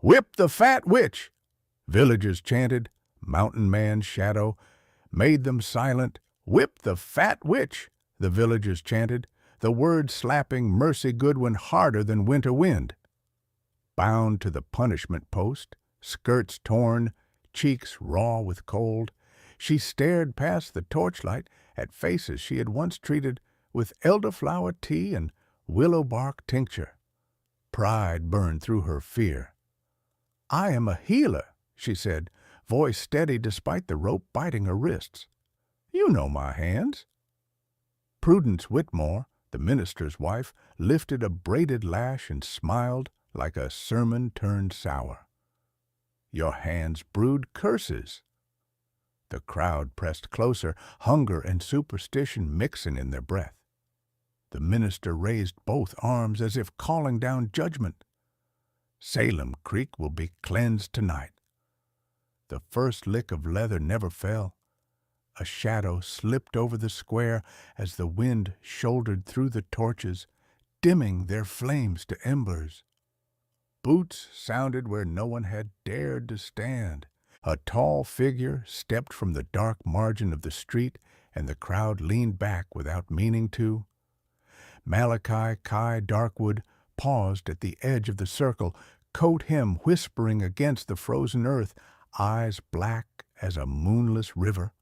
"Whip the fat witch!" Villagers chanted. Mountain Man's shadow made them silent. "Whip the fat witch!" the villagers chanted, the words slapping Mercy Goodwin harder than winter wind. Bound to the punishment post, skirts torn, cheeks raw with cold, she stared past the torchlight at faces she had once treated with elderflower tea and willow bark tincture. Pride burned through her fear. "I am a healer," she said, voice steady despite the rope biting her wrists. "You know my hands." Prudence Whitmore, the minister's wife, lifted a braided lash and smiled like a sermon turned sour. "Your hands brewed curses." The crowd pressed closer, hunger and superstition mixing in their breath. The minister raised both arms as if calling down judgment. "Salem Creek will be cleansed tonight." The first lick of leather never fell. A shadow slipped over the square as the wind shouldered through the torches, dimming their flames to embers. Boots sounded where no one had dared to stand. A tall figure stepped from the dark margin of the street, and the crowd leaned back without meaning to. Malachi Kai Darkwood paused at the edge of the circle, coat hem whispering against the frozen earth, eyes black as a moonless river,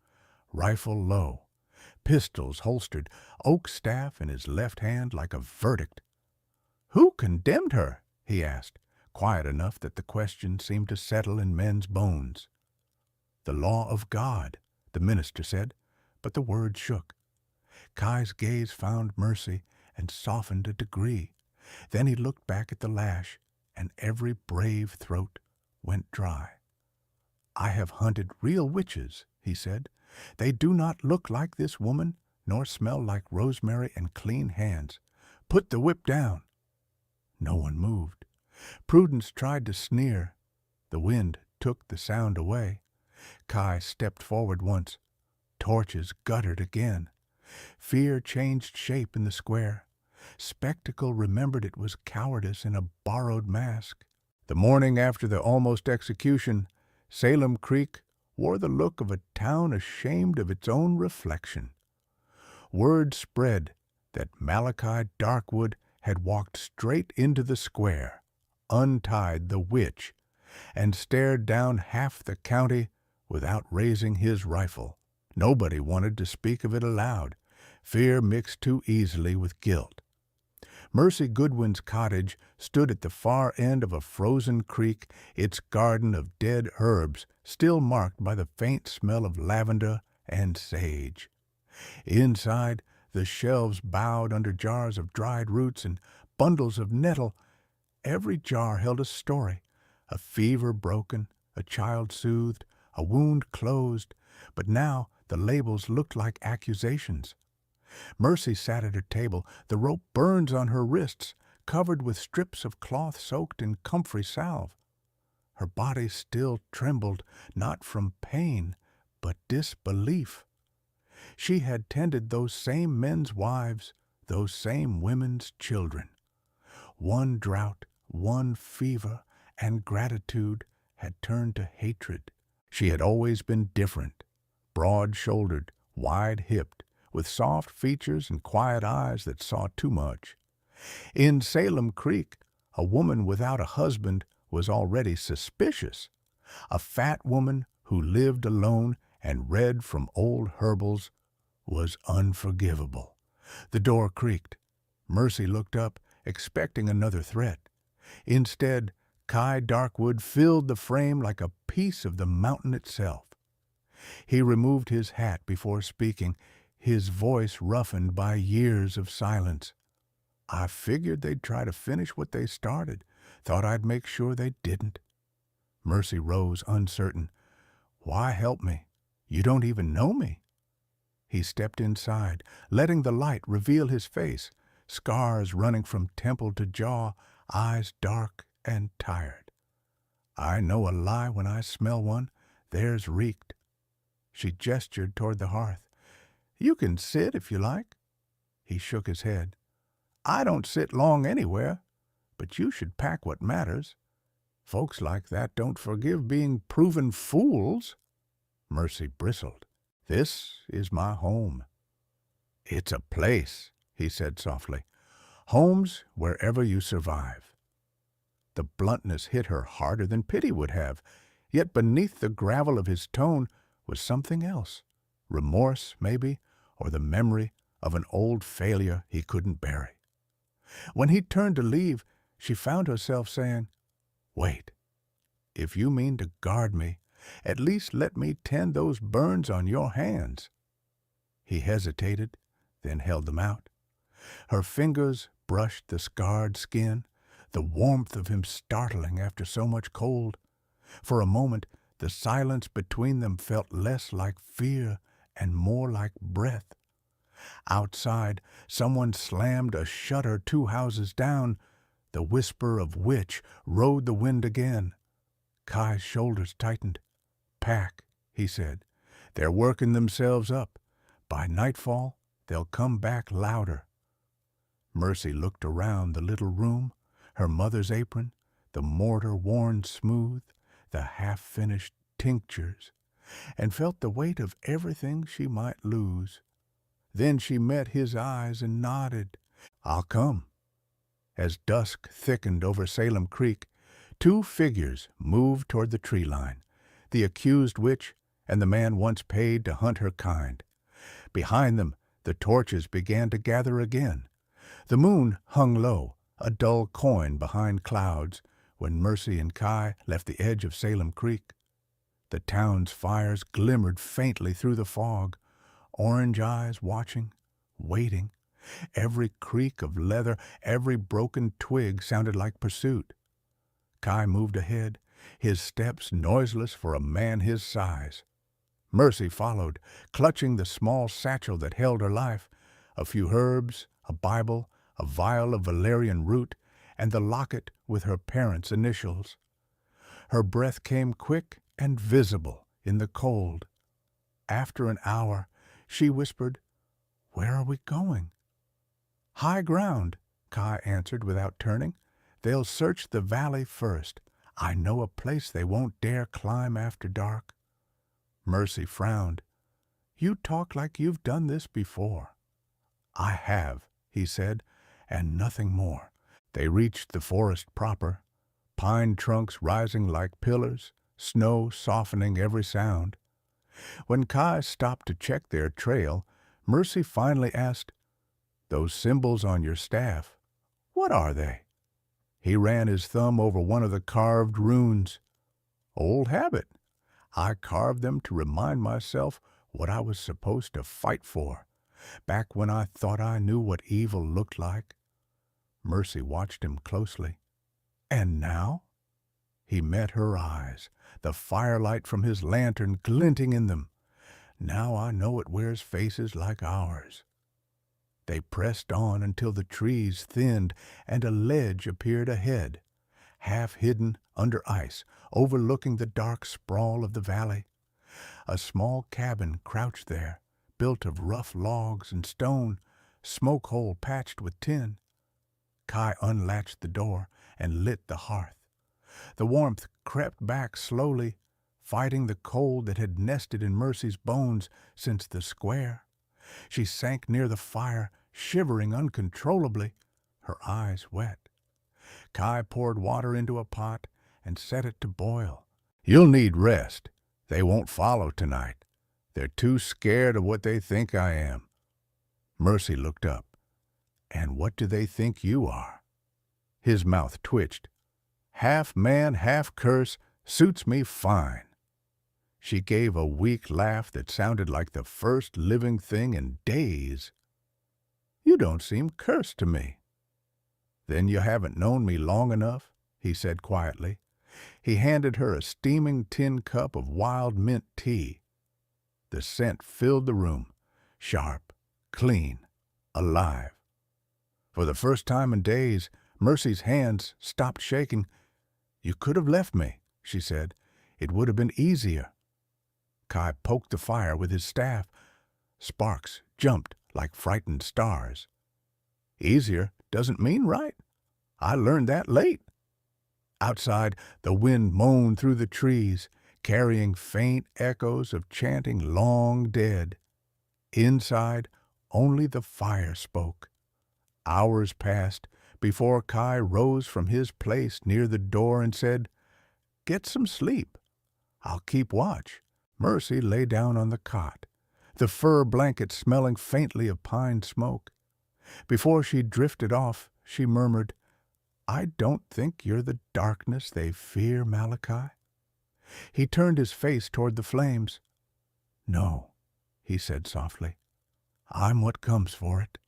rifle low, pistols holstered, oak staff in his left hand like a verdict. "Who condemned her?" he asked, quiet enough that the question seemed to settle in men's bones. "The law of God," the minister said, but the word shook. Kai's gaze found mercy and softened a degree. Then he looked back at the lash, and every brave throat went dry. "I have hunted real witches," he said. "They do not look like this woman, nor smell like rosemary and clean hands. Put the whip down." No one moved. Prudence tried to sneer. The wind took the sound away. Kai stepped forward once. Torches guttered again. Fear changed shape in the square. Spectacle remembered it was cowardice in a borrowed mask. The morning after the almost execution, Salem Creek wore the look of a town ashamed of its own reflection. Word spread that Malachi Darkwood had walked straight into the square, untied the witch, and stared down half the county without raising his rifle. Nobody wanted to speak of it aloud. Fear mixed too easily with guilt. Mercy Goodwin's cottage stood at the far end of a frozen creek, its garden of dead herbs still marked by the faint smell of lavender and sage. Inside, the shelves bowed under jars of dried roots and bundles of nettle. Every jar held a story, a fever broken, a child soothed, a wound closed, but now the labels looked like accusations. Mercy sat at her table, the rope burns on her wrists, covered with strips of cloth soaked in comfrey salve. Her body still trembled, not from pain, but disbelief. She had tended those same men's wives, those same women's children. One drought, one fever, and gratitude had turned to hatred. She had always been different, broad-shouldered, wide-hipped, with soft features and quiet eyes that saw too much. In Salem Creek, a woman without a husband was already suspicious. A fat woman who lived alone and read from old herbals was unforgivable. The door creaked. Mercy looked up, expecting another threat. Instead, Kai Darkwood filled the frame like a piece of the mountain itself. He removed his hat before speaking, his voice roughened by years of silence. "I figured they'd try to finish what they started. Thought I'd make sure they didn't." Mercy rose, uncertain. "Why help me? You don't even know me." He stepped inside, letting the light reveal his face, scars running from temple to jaw, eyes dark and tired. "I know a lie when I smell one. Theirs reeked." She gestured toward the hearth. "You can sit if you like." He shook his head. "I don't sit long anywhere, but you should pack what matters. Folks like that don't forgive being proven fools. Mercy bristled. This is my home. It's a place, he said softly. Home's wherever you survive. The bluntness hit her harder than pity would have, yet beneath the gravel of his tone was something else. Remorse, maybe, or the memory of an old failure he couldn't bury. When he turned to leave, she found herself saying, Wait, if you mean to guard me, at least let me tend those burns on your hands. He hesitated, then held them out. Her fingers brushed the scarred skin, the warmth of him startling after so much cold. For a moment, the silence between them felt less like fear and more like breath. Outside, someone slammed a shutter 2 houses down. The whisper of which rode the wind again. Kai's shoulders tightened. Pack, he said. They're working themselves up. By nightfall, they'll come back louder. Mercy looked around the little room, her mother's apron, the mortar worn smooth, the half-finished tinctures, and felt the weight of everything she might lose. Then she met his eyes and nodded. I'll come. As dusk thickened over Salem Creek, 2 figures moved toward the tree line, the accused witch and the man once paid to hunt her kind. Behind them, the torches began to gather again. The moon hung low, a dull coin behind clouds, when Mercy and Kai left the edge of Salem Creek. The town's fires glimmered faintly through the fog, orange eyes watching, waiting. Every creak of leather, every broken twig sounded like pursuit. Kai moved ahead, his steps noiseless for a man his size. Mercy followed, clutching the small satchel that held her life, a few herbs, a Bible, a vial of valerian root, and the locket with her parents' initials. Her breath came quick and visible in the cold. After an hour, she whispered, Where are we going? High ground, Kai answered without turning. They'll search the valley first. I know a place they won't dare climb after dark. Mercy frowned. You talk like you've done this before. I have, he said, and nothing more. They reached the forest proper, pine trunks rising like pillars, snow softening every sound. When Kai stopped to check their trail, Mercy finally asked, Those symbols on your staff, what are they? He ran his thumb over one of the carved runes. Old habit. I carved them to remind myself what I was supposed to fight for, back when I thought I knew what evil looked like. Mercy watched him closely. And now? He met her eyes, the firelight from his lantern glinting in them. Now I know it wears faces like ours. They pressed on until the trees thinned and a ledge appeared ahead, half hidden under ice, overlooking the dark sprawl of the valley. A small cabin crouched there, built of rough logs and stone, smoke hole patched with tin. Kai unlatched the door and lit the hearth. The warmth crept back slowly, fighting the cold that had nested in Mercy's bones since the square. She sank near the fire, shivering uncontrollably, her eyes wet. Kai poured water into a pot and set it to boil. You'll need rest. They won't follow tonight. They're too scared of what they think I am. Mercy looked up. And what do they think you are? His mouth twitched. Half man, half curse, suits me fine. She gave a weak laugh that sounded like the first living thing in days. You don't seem cursed to me. Then you haven't known me long enough, he said quietly. He handed her a steaming tin cup of wild mint tea. The scent filled the room, sharp, clean, alive. For the first time in days, Mercy's hands stopped shaking. You could have left me, she said. It would have been easier. Kai poked the fire with his staff. Sparks jumped like frightened stars. Easier doesn't mean right. I learned that late. Outside, the wind moaned through the trees, carrying faint echoes of chanting long dead. Inside, only the fire spoke. Hours passed before Kai rose from his place near the door and said, "Get some sleep. I'll keep watch." Mercy lay down on the cot, the fur blanket smelling faintly of pine smoke. Before she drifted off, she murmured, "I don't think you're the darkness they fear, Malachi." He turned his face toward the flames. "No," he said softly, "I'm what comes for it."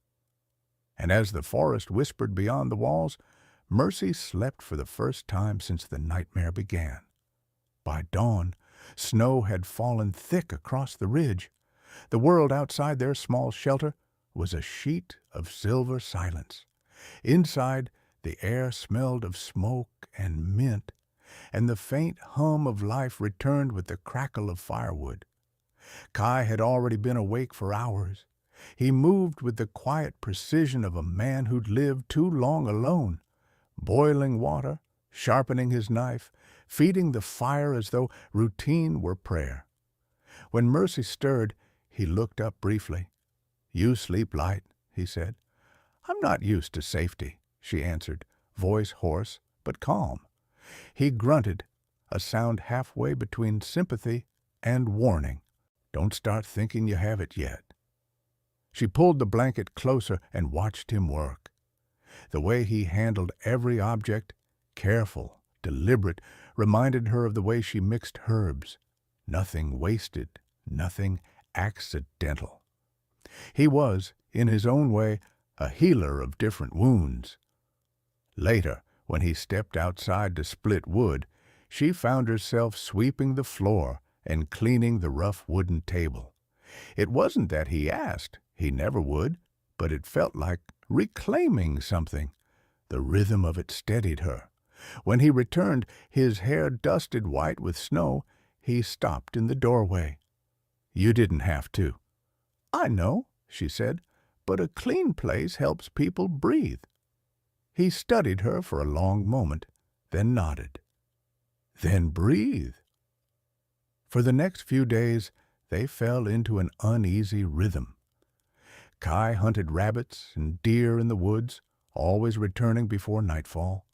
And as the forest whispered beyond the walls, Mercy slept for the first time since the nightmare began. By dawn, snow had fallen thick across the ridge. The world outside their small shelter was a sheet of silver silence. Inside, the air smelled of smoke and mint, and the faint hum of life returned with the crackle of firewood. Kai had already been awake for hours. He moved with the quiet precision of a man who'd lived too long alone, boiling water, sharpening his knife, feeding the fire as though routine were prayer. When Mercy stirred, he looked up briefly. "You sleep light," he said. "I'm not used to safety," she answered, voice hoarse but calm. He grunted, a sound halfway between sympathy and warning. "Don't start thinking you have it yet." She pulled the blanket closer and watched him work. The way he handled every object, careful, deliberate, reminded her of the way she mixed herbs. Nothing wasted, nothing accidental. He was, in his own way, a healer of different wounds. Later, when he stepped outside to split wood, she found herself sweeping the floor and cleaning the rough wooden table. It wasn't that he asked, he never would, but it felt like reclaiming something. The rhythm of it steadied her. When he returned, his hair dusted white with snow, he stopped in the doorway. "You didn't have to." "I know," she said, "but a clean place helps people breathe." He studied her for a long moment, then nodded. "Then breathe." For the next few days, they fell into an uneasy rhythm. Kai hunted rabbits and deer in the woods, always returning before nightfall.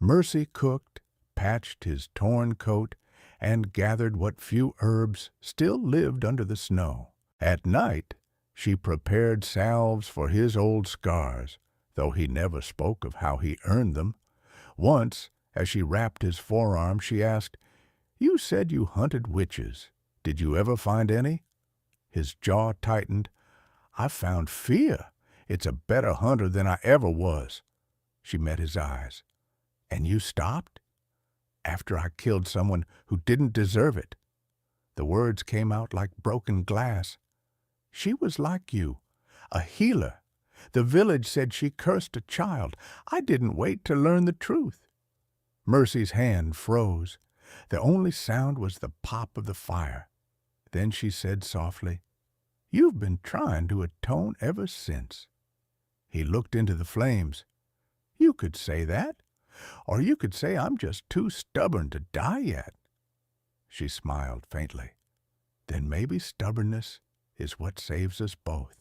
Mercy cooked, patched his torn coat, and gathered what few herbs still lived under the snow. At night, she prepared salves for his old scars, though he never spoke of how he earned them. Once, as she wrapped his forearm, she asked, "You said you hunted witches. Did you ever find any?" His jaw tightened. "I found fear. It's a better hunter than I ever was." She met his eyes. "And you stopped?" "After I killed someone who didn't deserve it." The words came out like broken glass. "She was like you, a healer. The village said she cursed a child. I didn't wait to learn the truth." Mercy's hand froze. The only sound was the pop of the fire. Then she said softly, "You've been trying to atone ever since." He looked into the flames. "You could say that. Or you could say I'm just too stubborn to die yet." She smiled faintly. "Then maybe stubbornness is what saves us both."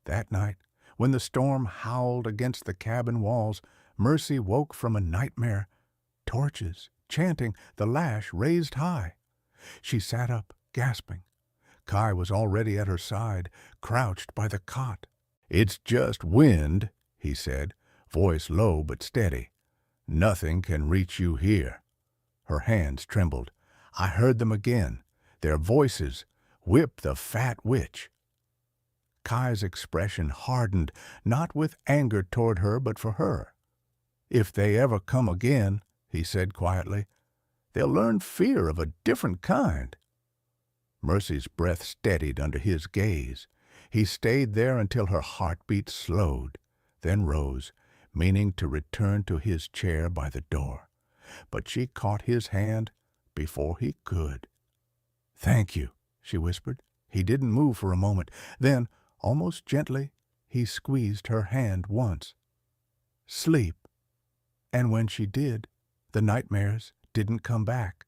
That night, when the storm howled against the cabin walls, Mercy woke from a nightmare. Torches, chanting, the lash raised high. She sat up, gasping. Kai was already at her side, crouched by the cot. "It's just wind," he said, voice low but steady. "Nothing can reach you here." Her hands trembled. I heard them again. Their voices, "Whip the fat witch." Kai's expression hardened, not with anger toward her, but for her. "If they ever come again," he said quietly, "they'll learn fear of a different kind." Mercy's breath steadied under his gaze. He stayed there until her heartbeat slowed, then rose, meaning to return to his chair by the door. But she caught his hand before he could. "Thank you," she whispered. He didn't move for a moment. Then, almost gently, he squeezed her hand once. "Sleep." And when she did, the nightmares didn't come back.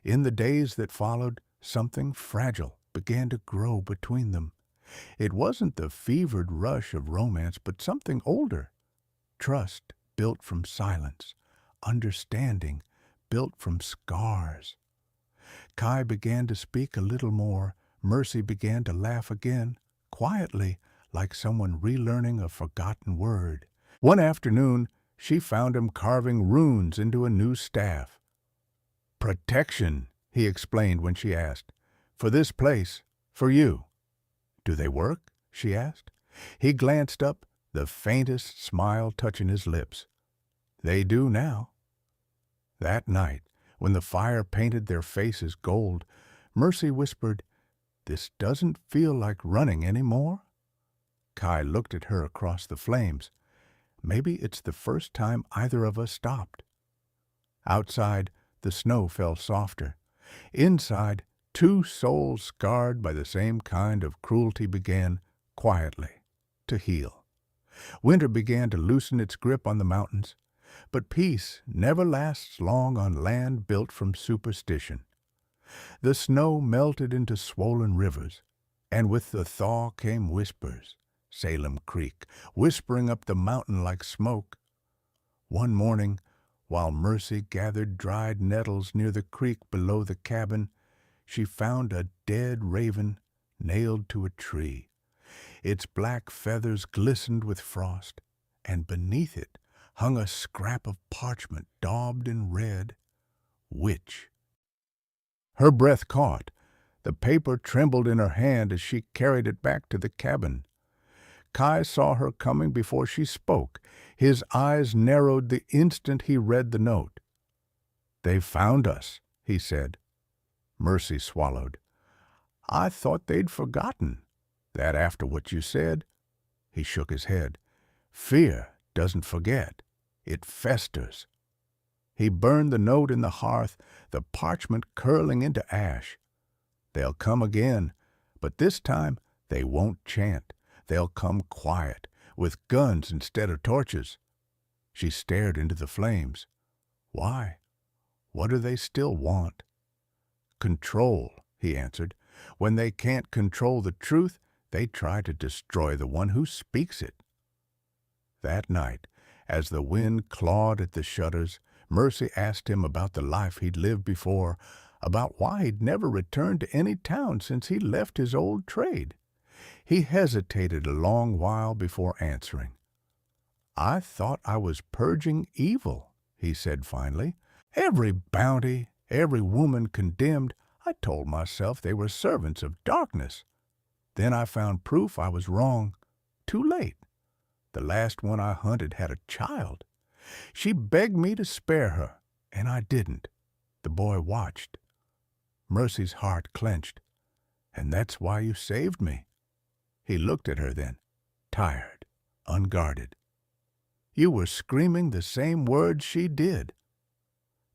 In the days that followed, something fragile began to grow between them. It wasn't the fevered rush of romance, but something older. Trust built from silence. Understanding built from scars. Kai began to speak a little more. Mercy began to laugh again, quietly, like someone relearning a forgotten word. One afternoon, she found him carving runes into a new staff. "Protection," he explained when she asked. "For this place, for you." "Do they work?" she asked. He glanced up, the faintest smile touching his lips. "They do now." That night, when the fire painted their faces gold, Mercy whispered, "This doesn't feel like running any more." Kai looked at her across the flames. Maybe it's the first time either of us stopped. Outside, the snow fell softer. Inside, two souls scarred by the same kind of cruelty began, quietly, to heal. Winter began to loosen its grip on the mountains, but peace never lasts long on land built from superstition. The snow melted into swollen rivers, and with the thaw came whispers. Salem Creek, whispering up the mountain like smoke. One morning, while Mercy gathered dried nettles near the creek below the cabin, she found a dead raven nailed to a tree. Its black feathers glistened with frost, and beneath it hung a scrap of parchment daubed in red. Witch. Her breath caught. The paper trembled in her hand as she carried it back to the cabin. Kai saw her coming before she spoke. His eyes narrowed the instant he read the note. "They found us," he said. Mercy swallowed. "I thought they'd forgotten. That after what you said." He shook his head. "Fear doesn't forget. It festers." He burned the note in the hearth, the parchment curling into ash. "They'll come again, but this time they won't chant. They'll come quiet, with guns instead of torches." She stared into the flames. "Why? What do they still want?" "Control," he answered. "When they can't control the truth, they try to destroy the one who speaks it." That night, as the wind clawed at the shutters, Mercy asked him about the life he'd lived before, about why he'd never returned to any town since he left his old trade. He hesitated a long while before answering. "I thought I was purging evil," he said finally. "Every bounty, every woman condemned, I told myself they were servants of darkness. Then I found proof I was wrong. Too late. The last one I hunted had a child. She begged me to spare her, and I didn't." The boy watched. Mercy's heart clenched. "And that's why you saved me." He looked at her then, tired, unguarded. "You were screaming the same words she did."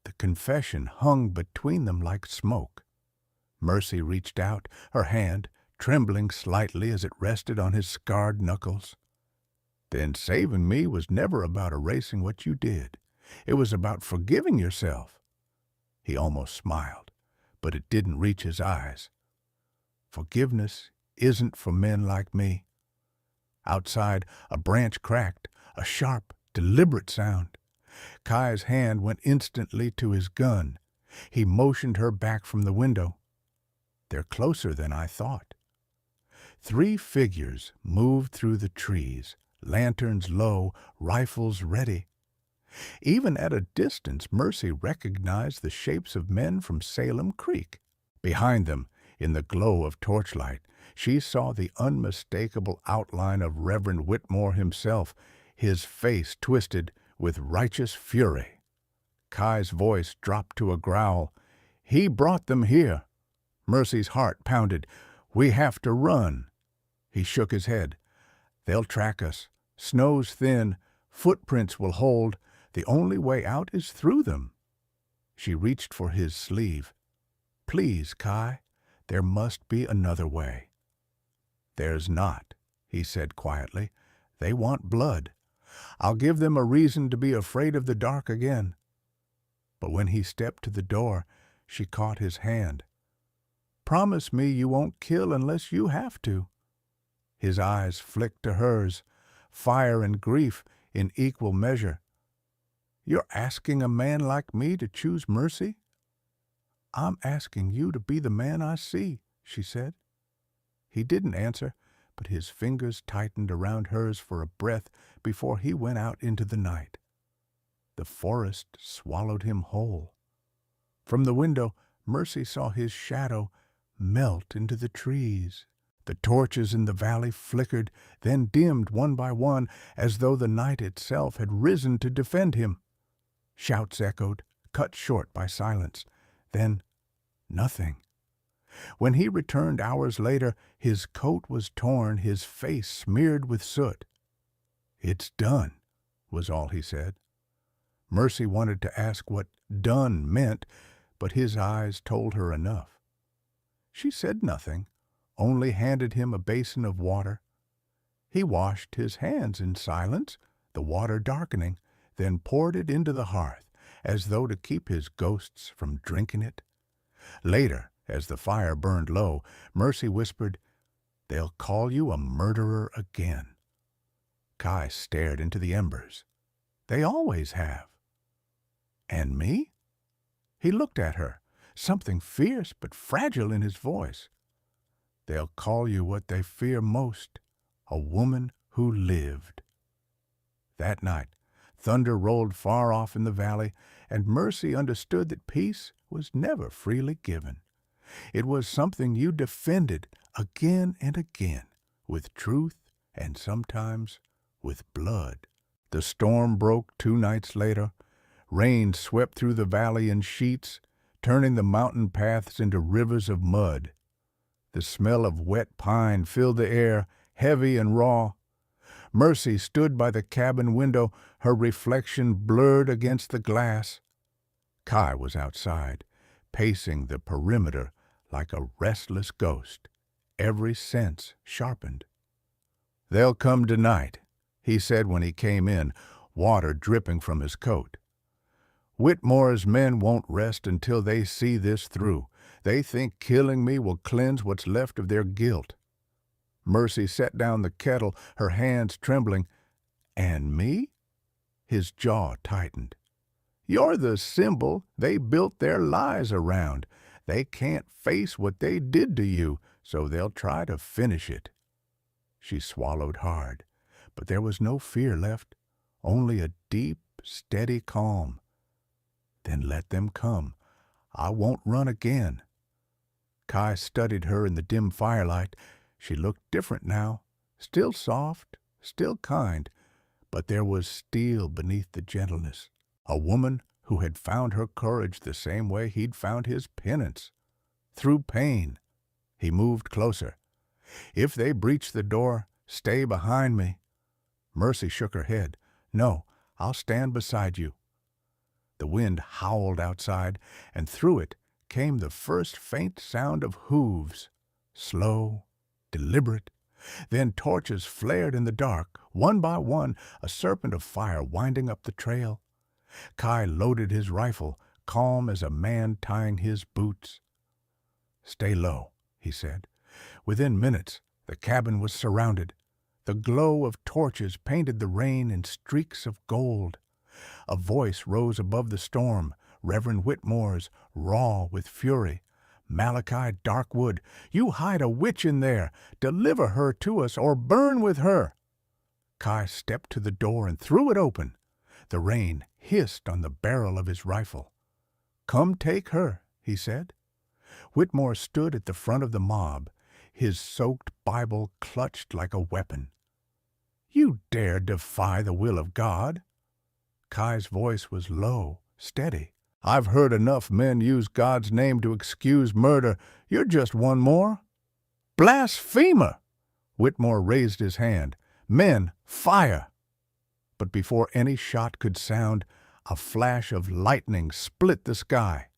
The confession hung between them like smoke. Mercy reached out, her hand trembling slightly as it rested on his scarred knuckles. "Then saving me was never about erasing what you did. It was about forgiving yourself." He almost smiled, but it didn't reach his eyes. "Forgiveness isn't for men like me." Outside, a branch cracked, a sharp, deliberate sound. Kai's hand went instantly to his gun. He motioned her back from the window. "They're closer than I thought." 3 figures moved through the trees, lanterns low, rifles ready. Even at a distance, Mercy recognized the shapes of men from Salem Creek. Behind them, in the glow of torchlight, she saw the unmistakable outline of Reverend Whitmore himself, his face twisted with righteous fury. Kai's voice dropped to a growl. "He brought them here." Mercy's heart pounded. "We have to run." He shook his head. "They'll track us. Snow's thin. Footprints will hold. The only way out is through them." She reached for his sleeve. "Please, Kai, there must be another way." "There's not," he said quietly. "They want blood. I'll give them a reason to be afraid of the dark again. But when he stepped to the door, she caught his hand. Promise me you won't kill unless you have to. His eyes flicked to hers, fire and grief in equal measure. You're asking a man like me to choose mercy? I'm asking you to be the man I see, she said. He didn't answer, but his fingers tightened around hers for a breath before he went out into the night. The forest swallowed him whole. From the window, Mercy saw his shadow melt into the trees. The torches in the valley flickered, then dimmed one by one, as though the night itself had risen to defend him. Shouts echoed, cut short by silence. Then nothing. When he returned hours later, his coat was torn, his face smeared with soot. "It's done," was all he said. Mercy wanted to ask what done meant, but his eyes told her enough. She said nothing, only handed him a basin of water. He washed his hands in silence, the water darkening, then poured it into the hearth, as though to keep his ghosts from drinking it. Later, as the fire burned low, Mercy whispered, "They'll call you a murderer again." Kai stared into the embers. "They always have." "And me?" He looked at her, something fierce but fragile in his voice. "They'll call you what they fear most, a woman who lived." That night, thunder rolled far off in the valley, and Mercy understood that peace was never freely given. It was something you defended again and again, with truth and sometimes with blood. The storm broke 2 nights later. Rain swept through the valley in sheets, turning the mountain paths into rivers of mud. The smell of wet pine filled the air, heavy and raw. Mercy stood by the cabin window, her reflection blurred against the glass. Kai was outside, pacing the perimeter like a restless ghost, every sense sharpened. "They'll come tonight," he said when he came in, water dripping from his coat. "Whitmore's men won't rest until they see this through. They think killing me will cleanse what's left of their guilt." Mercy set down the kettle, her hands trembling. "And me?" His jaw tightened. "You're the symbol they built their lies around. They can't face what they did to you, so they'll try to finish it." She swallowed hard, but there was no fear left, only a deep, steady calm. "Then let them come. I won't run again." Kai studied her in the dim firelight. She looked different now, still soft, still kind, but there was steel beneath the gentleness. A woman who had found her courage the same way he'd found his penance, through pain. He moved closer. "If they breach the door, stay behind me." Mercy shook her head. "No, I'll stand beside you." The wind howled outside, and through it came the first faint sound of hooves, slow, deliberate. Then torches flared in the dark, one by one, a serpent of fire winding up the trail. Kai loaded his rifle, calm as a man tying his boots. "Stay low," he said. Within minutes, the cabin was surrounded. The glow of torches painted the rain in streaks of gold. A voice rose above the storm, Reverend Whitmore's, raw with fury. "Malachi Darkwood, you hide a witch in there. Deliver her to us or burn with her." Kai stepped to the door and threw it open. The rain hissed on the barrel of his rifle. "Come take her," he said. Whitmore stood at the front of the mob, his soaked Bible clutched like a weapon. "You dare defy the will of God?" Kai's voice was low, steady. "I've heard enough men use God's name to excuse murder. You're just one more." "Blasphemer!" Whitmore raised his hand. "Men, fire!" But before any shot could sound, a flash of lightning split the sky.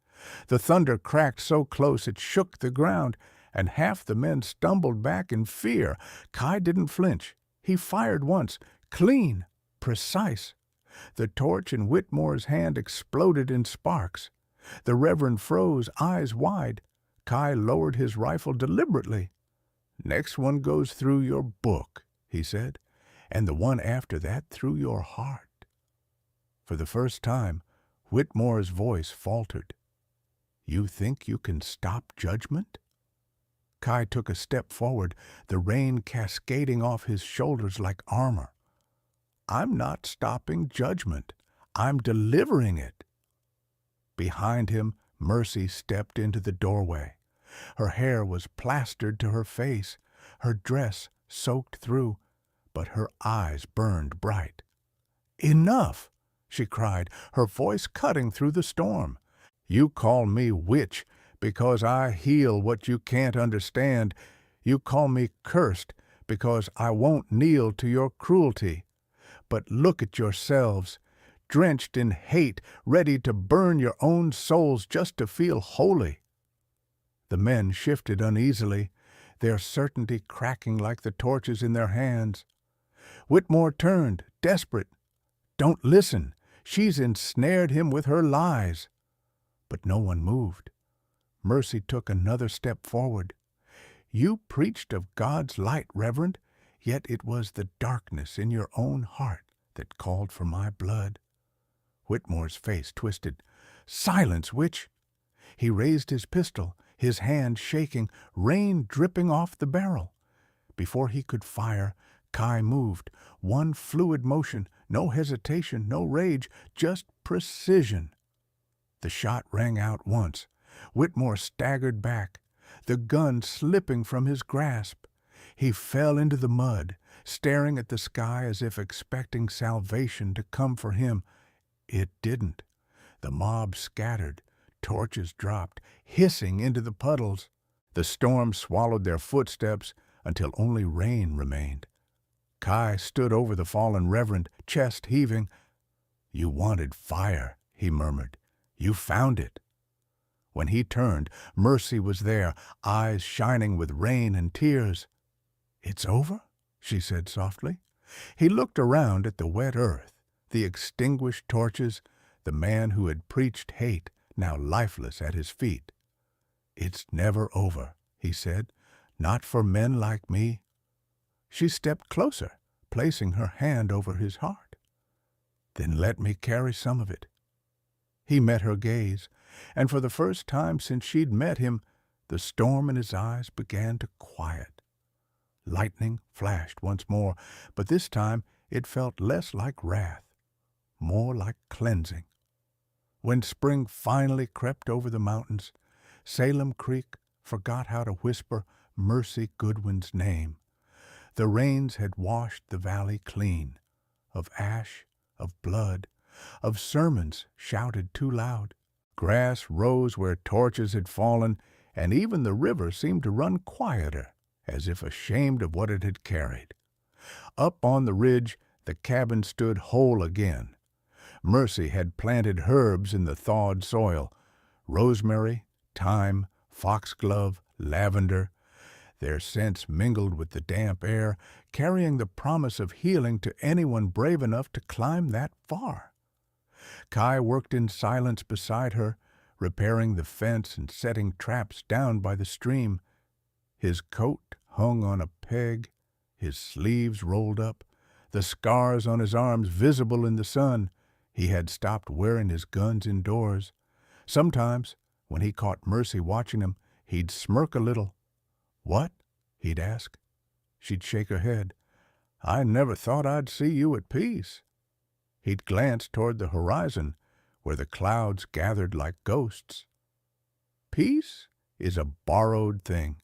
The thunder cracked so close it shook the ground, and half the men stumbled back in fear. Kai didn't flinch. He fired once, clean, precise. The torch in Whitmore's hand exploded in sparks. The Reverend froze, eyes wide. Kai lowered his rifle deliberately. "Next one goes through your book," he said, "and the one after that through your heart." For the first time, Whitmore's voice faltered. "You think you can stop judgment?" Kai took a step forward, the rain cascading off his shoulders like armor. "I'm not stopping judgment. I'm delivering it." Behind him, Mercy stepped into the doorway. Her hair was plastered to her face, her dress soaked through, but her eyes burned bright. "Enough!" she cried, her voice cutting through the storm. "You call me witch because I heal what you can't understand. You call me cursed because I won't kneel to your cruelty. But look at yourselves, drenched in hate, ready to burn your own souls just to feel holy." The men shifted uneasily, their certainty cracking like the torches in their hands. Whitmore turned, desperate. "Don't listen. She's ensnared him with her lies." But no one moved. Mercy took another step forward. "You preached of God's light, Reverend, yet it was the darkness in your own heart that called for my blood." Whitmore's face twisted. "Silence, witch!" He raised his pistol, his hand shaking, rain dripping off the barrel. Before he could fire, Kai moved. One fluid motion, no hesitation, no rage, just precision. The shot rang out once. Whitmore staggered back, the gun slipping from his grasp. He fell into the mud, staring at the sky as if expecting salvation to come for him. It didn't. The mob scattered. Torches dropped, hissing into the puddles. The storm swallowed their footsteps until only rain remained. Kai stood over the fallen Reverend, chest heaving. "You wanted fire," he murmured. "You found it." When he turned, Mercy was there, eyes shining with rain and tears. "It's over?" she said softly. He looked around at the wet earth, the extinguished torches, the man who had preached hate, now lifeless at his feet. "It's never over," he said, "not for men like me." She stepped closer, placing her hand over his heart. "Then let me carry some of it." He met her gaze, and for the first time since she'd met him, the storm in his eyes began to quiet. Lightning flashed once more, but this time it felt less like wrath, more like cleansing. When spring finally crept over the mountains, Salem Creek forgot how to whisper Mercy Goodwin's name. The rains had washed the valley clean, of ash, of blood, of sermons shouted too loud. Grass rose where torches had fallen, and even the river seemed to run quieter, as if ashamed of what it had carried. Up on the ridge, the cabin stood whole again. Mercy had planted herbs in the thawed soil, rosemary, thyme, foxglove, lavender. Their scents mingled with the damp air, carrying the promise of healing to anyone brave enough to climb that far. Kai worked in silence beside her, repairing the fence and setting traps down by the stream. His coat hung on a peg, his sleeves rolled up, the scars on his arms visible in the sun. He had stopped wearing his guns indoors. Sometimes, when he caught Mercy watching him, he'd smirk a little. "What?" he'd ask. She'd shake her head. "I never thought I'd see you at peace." He'd glance toward the horizon, where the clouds gathered like ghosts. "Peace is a borrowed thing.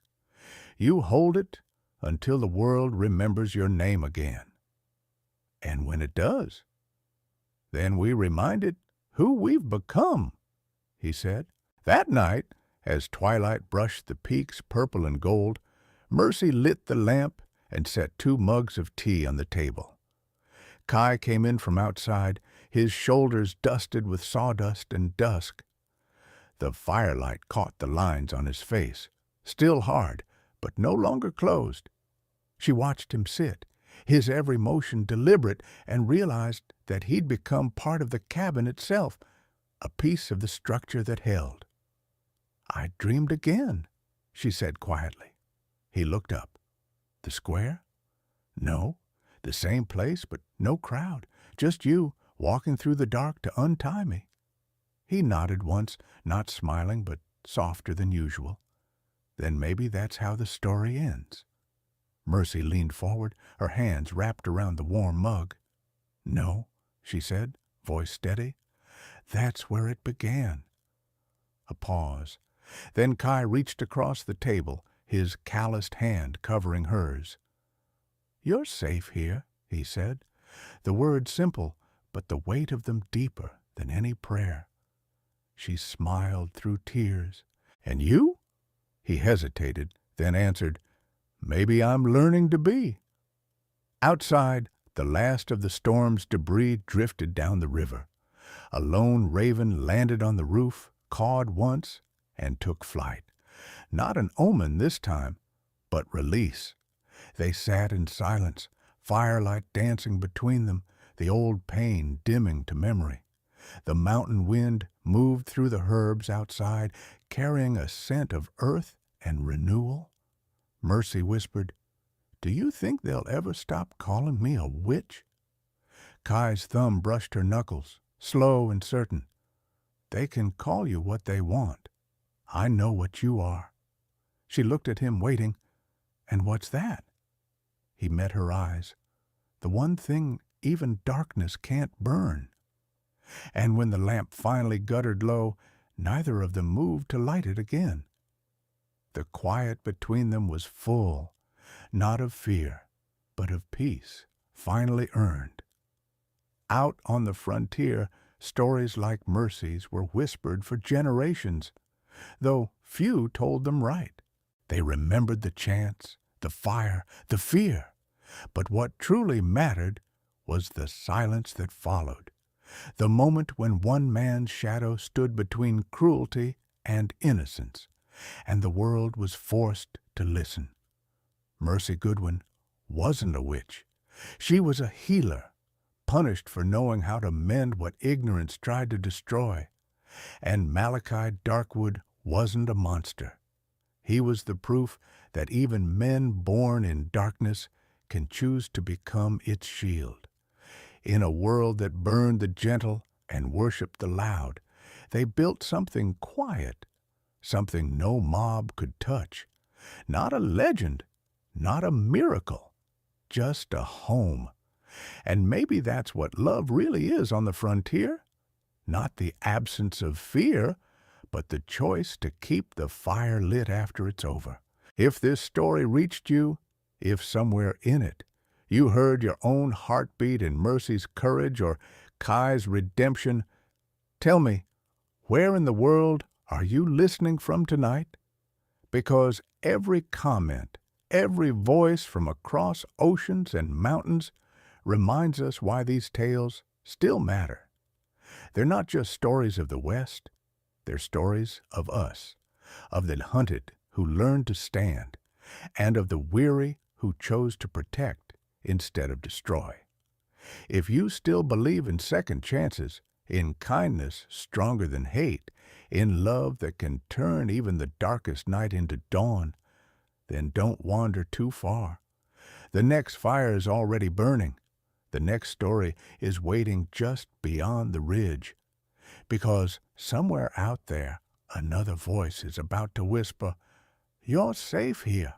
You hold it until the world remembers your name again. And when it does, then we remind it who we've become," he said. That night, as twilight brushed the peaks purple and gold, Mercy lit the lamp and set 2 mugs of tea on the table. Kai came in from outside, his shoulders dusted with sawdust and dusk. The firelight caught the lines on his face, still hard, but no longer closed. She watched him sit, his every motion deliberate, and realized that he'd become part of the cabin itself, a piece of the structure that held. "I dreamed again," she said quietly. He looked up. "The square?" "No. The same place, but no crowd. Just you, walking through the dark to untie me." He nodded once, not smiling, but softer than usual. "Then maybe that's how the story ends." Mercy leaned forward, her hands wrapped around the warm mug. "No," she said, voice steady. "That's where it began." A pause. Then Kai reached across the table, his calloused hand covering hers. "You're safe here," he said, the words simple, but the weight of them deeper than any prayer. She smiled through tears. "And you?" He hesitated, then answered, "Maybe I'm learning to be." Outside, the last of the storm's debris drifted down the river. A lone raven landed on the roof, cawed once, and took flight. Not an omen this time, but release. They sat in silence, firelight dancing between them, the old pain dimming to memory. The mountain wind moved through the herbs outside, carrying a scent of earth and renewal. Mercy whispered, "Do you think they'll ever stop calling me a witch?" Kai's thumb brushed her knuckles, slow and certain. "They can call you what they want. I know what you are." She looked at him, waiting. "And what's that?" He met her eyes. "The one thing even darkness can't burn." And when the lamp finally guttered low, neither of them moved to light it again. The quiet between them was full, not of fear, but of peace, finally earned. Out on the frontier, stories like Mercy's were whispered for generations, though few told them right. They remembered the chants, the fire, the fear, but what truly mattered was the silence that followed, the moment when one man's shadow stood between cruelty and innocence, and the world was forced to listen. Mercy Goodwin wasn't a witch. She was a healer, punished for knowing how to mend what ignorance tried to destroy. And Malachi Darkwood wasn't a monster. He was the proof that even men born in darkness can choose to become its shield. In a world that burned the gentle and worshipped the loud, they built something quiet, something no mob could touch. Not a legend, not a miracle, just a home. And maybe that's what love really is on the frontier. Not the absence of fear, but the choice to keep the fire lit after it's over. If this story reached you, if somewhere in it you heard your own heartbeat in Mercy's courage or Kai's redemption, tell me, where in the world are you listening from tonight? Because every comment, every voice from across oceans and mountains reminds us why these tales still matter. They're not just stories of the West, they're stories of us, of the hunted who learned to stand, and of the weary who chose to protect instead of destroy. If you still believe in second chances, in kindness stronger than hate, in love that can turn even the darkest night into dawn, then don't wander too far. The next fire is already burning. The next story is waiting just beyond the ridge. Because somewhere out there, another voice is about to whisper, "You're safe here."